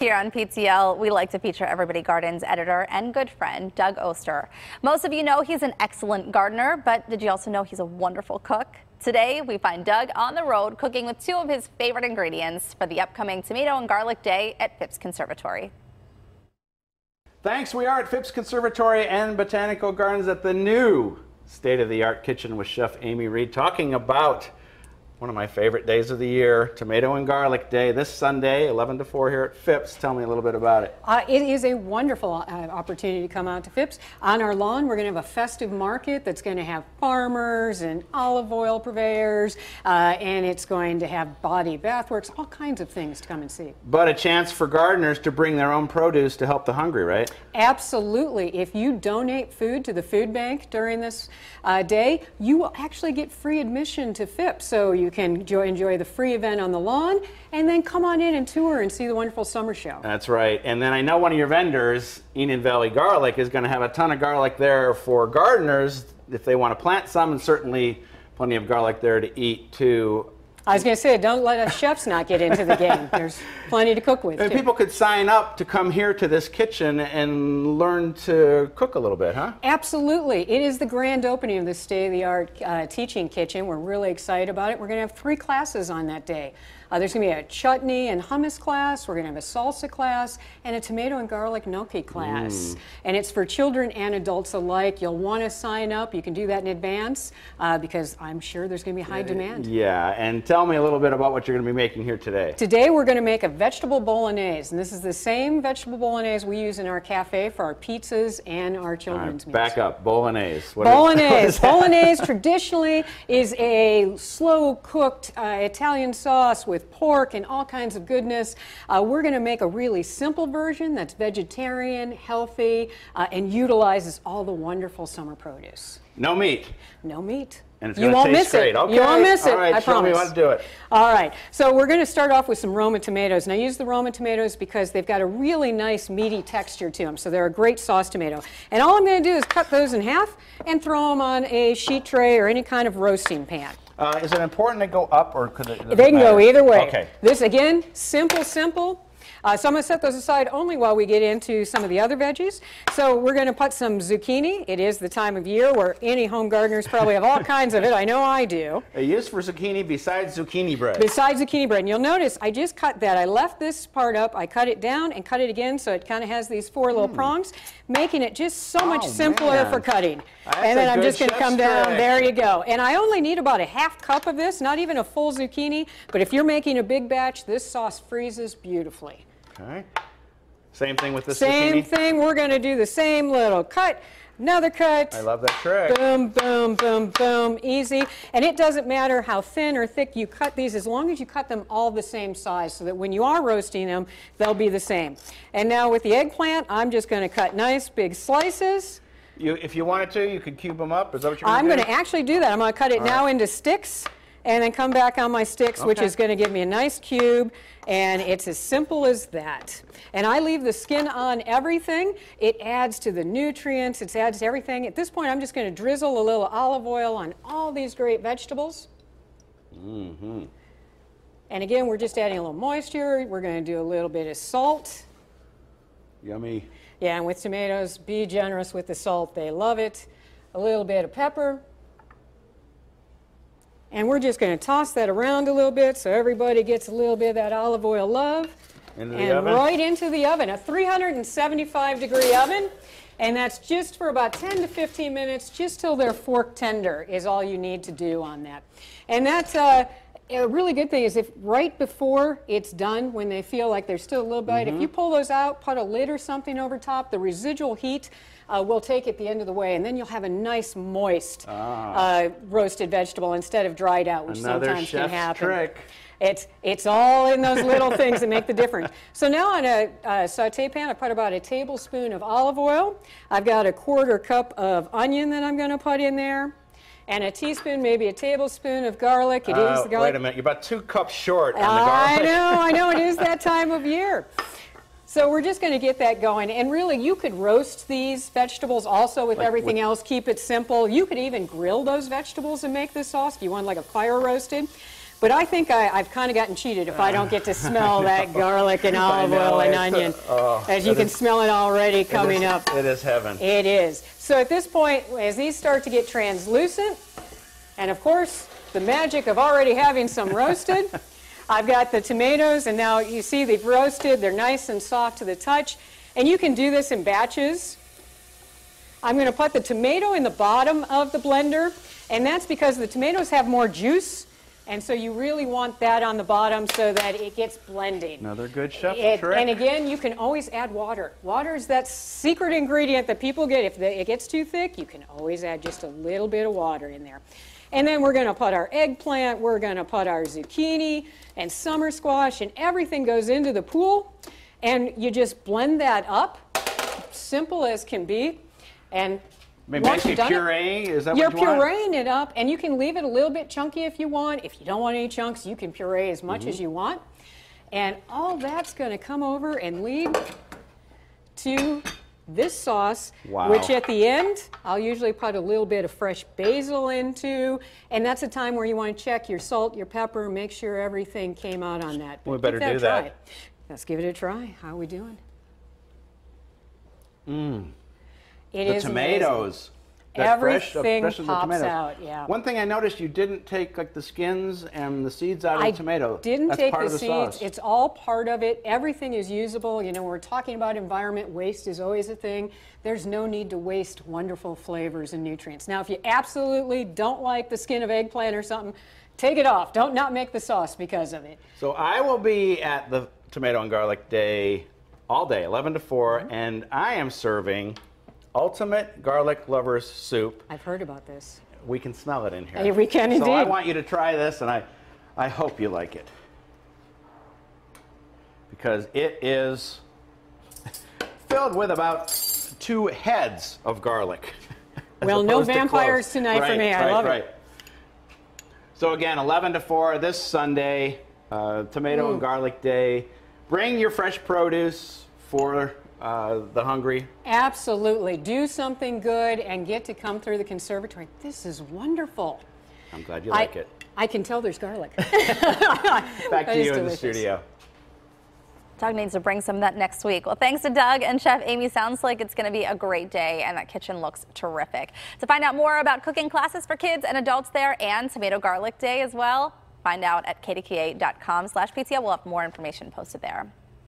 Here on PTL, we like to feature Everybody Gardens editor and good friend, Doug Oster. Most of you know he's an excellent gardener, but did you also know he's a wonderful cook? Today, we find Doug on the road cooking with two of his favorite ingredients for the upcoming Tomato and Garlic Day at Phipps Conservatory. Thanks. We are at Phipps Conservatory and Botanical Gardens at the new state-of-the-art kitchen with Chef Amy Reed, talking about one of my favorite days of the year, Tomato and Garlic Day, this Sunday, 11 to 4 here at Phipps. Tell me a little bit about it. It is a wonderful opportunity to come out to Phipps. On our lawn, we're going to have a festive market that's going to have farmers and olive oil purveyors, and it's going to have body bathworks, all kinds of things to come and see. But a chance for gardeners to bring their own produce to help the hungry, right? Absolutely. If you donate food to the food bank during this day, you will actually get free admission to Phipps. So you can enjoy the free event on the lawn and then come on in and tour and see the wonderful summer show. That's right. And then I know one of your vendors, Enid Valley Garlic, is going to have a ton of garlic there for gardeners if they want to plant some, and certainly plenty of garlic there to eat too. I was going to say, don't let us chefs not get into the game. There's plenty to cook with. And people could sign up to come here to this kitchen and learn to cook a little bit, huh? Absolutely. It is the grand opening of the state-of-the-art teaching kitchen. We're really excited about it. We're going to have 3 classes on that day. There's going to be a chutney and hummus class, we're going to have a salsa class, and a tomato and garlic gnocchi class. And it's for children and adults alike. You'll want to sign up. You can do that in advance because I'm sure there's going to be high demand. Yeah, and tell me a little bit about what you're going to be making here today. Today we're going to make a vegetable bolognese, and this is the same vegetable bolognese we use in our cafe for our pizzas and our children's meals. Back up, bolognese. Bolognese. Bolognese traditionally is a slow-cooked Italian sauce with pork and all kinds of goodness. We're going to make a really simple version that's vegetarian, healthy, and utilizes all the wonderful summer produce. No meat. No meat. And it's going to taste great. Okay. You won't miss it. All right, I promise. Show me how to do it. All right. So we're going to start off with some Roma tomatoes. And I use the Roma tomatoes because they've got a really nice meaty texture to them. So they're a great sauce tomato. And all I'm going to do is cut those in half and throw them on a sheet tray or any kind of roasting pan. Is it important to go up, or could it? They can go either way. Okay. This, again, simple. So I'm going to set those aside only while we get into some of the other veggies. So we're going to put some zucchini. It is the time of year where any home gardeners probably have all kinds of it. I know I do. A use for zucchini besides zucchini bread. Besides zucchini bread. And you'll notice I just cut that. I left this part up. I cut it down and cut it again so it kind of has these 4 little prongs, making it just so much simpler for cutting. And then I'm just going to come down. There you go. And I only need about a half cup of this, not even a full zucchini. But if you're making a big batch, this sauce freezes beautifully. Okay. Same thing with this zucchini? Same thing. We're going to do the same little cut. Another cut. I love that trick. Boom, boom, boom, boom. Easy. And it doesn't matter how thin or thick you cut these, as long as you cut them all the same size so that when you are roasting them, they'll be the same. And now with the eggplant, I'm just going to cut nice big slices. If you wanted to, you could cube them up. Is that what you're going to do? I'm going to actually do that. I'm going to cut it now into sticks and then come back on my sticks, which is going to give me a nice cube. And it's as simple as that. And I leave the skin on everything. It adds to the nutrients. It adds to everything. At this point, I'm just going to drizzle a little olive oil on all these great vegetables. And again, we're just adding a little moisture. We're going to do a little bit of salt. Yummy. Yeah, and with tomatoes, be generous with the salt. They love it. A little bit of pepper. And we're just going to toss that around a little bit so everybody gets a little bit of that olive oil love. Into the oven? Right into the oven, a 375-degree oven. And that's just for about 10 to 15 minutes, just till they're fork tender is all you need to do on that. And that's a really good thing is if right before it's done, when they feel like there's still a little bite, if you pull those out, put a lid or something over top, the residual heat will take it the end of the way, and then you'll have a nice moist roasted vegetable instead of dried out, which sometimes can happen. Trick. It's all in those little things that make the difference. So now on a saute pan, I put about a tablespoon of olive oil. I've got a 1/4 cup of onion that I'm going to put in there. And a teaspoon, maybe a tablespoon of garlic. It is the garlic. Wait a minute, you're about 2 cups short on the garlic. I know, it is that time of year. So we're just going to get that going. And really, you could roast these vegetables also with everything else. Keep it simple. You could even grill those vegetables and make this sauce if you want like a fire roasted. But I think I've kind of gotten cheated if I don't get to smell that garlic and olive oil and onion. As you can smell it already coming up. It is heaven. It is. So at this point, as these start to get translucent, and of course, the magic of already having some roasted, I've got the tomatoes, and now you see they've roasted. They're nice and soft to the touch. And you can do this in batches. I'm going to put the tomato in the bottom of the blender, and that's because the tomatoes have more juice, and so you really want that on the bottom so that it gets blending. Another good chef trick. And again, you can always add water. Water is that secret ingredient that people get. If it gets too thick, you can always add just a little bit of water in there. And then we're going to put our eggplant, we're going to put our zucchini and summer squash, and everything goes into the pool. And you just blend that up, simple as can be. And make a puree, is that what you want? You're pureeing it up, and you can leave it a little bit chunky if you want. If you don't want any chunks, you can puree as much as you want. And all that's going to come over and lead to this sauce, which at the end, I'll usually put a little bit of fresh basil into, and that's a time where you want to check your salt, your pepper, make sure everything came out on that. We better do that. Let's give it a try. How are we doing? The tomatoes. Everything pops out, yeah. One thing I noticed, you didn't take like the skins and the seeds out of the tomato. I didn't take the seeds. Sauce. It's all part of it. Everything is usable. You know, when we're talking about environment, waste is always a thing. There's no need to waste wonderful flavors and nutrients. Now, if you absolutely don't like the skin of eggplant or something, take it off. Don't not make the sauce because of it. So I will be at the Tomato and Garlic Day all day, 11 to 4, and I am serving Ultimate Garlic Lovers Soup. I've heard about this. We can smell it in here. We can indeed. So I want you to try this, and I hope you like it. Because it is filled with about 2 heads of garlic. Well, no vampires tonight for me. I love it. So again, 11 to 4 this Sunday, Tomato and Garlic Day. Bring your fresh produce for the hungry. Absolutely. Do something good and get to come through the conservatory. This is wonderful. I'm glad you like it. I can tell there's garlic. Back to you in the studio. Doug needs to bring some of that next week. Well, thanks to Doug and Chef Amy. Sounds like it's going to be a great day, and that kitchen looks terrific. To find out more about cooking classes for kids and adults there and Tomato Garlic Day as well, find out at kdka.com/PTO. We'll have more information posted there.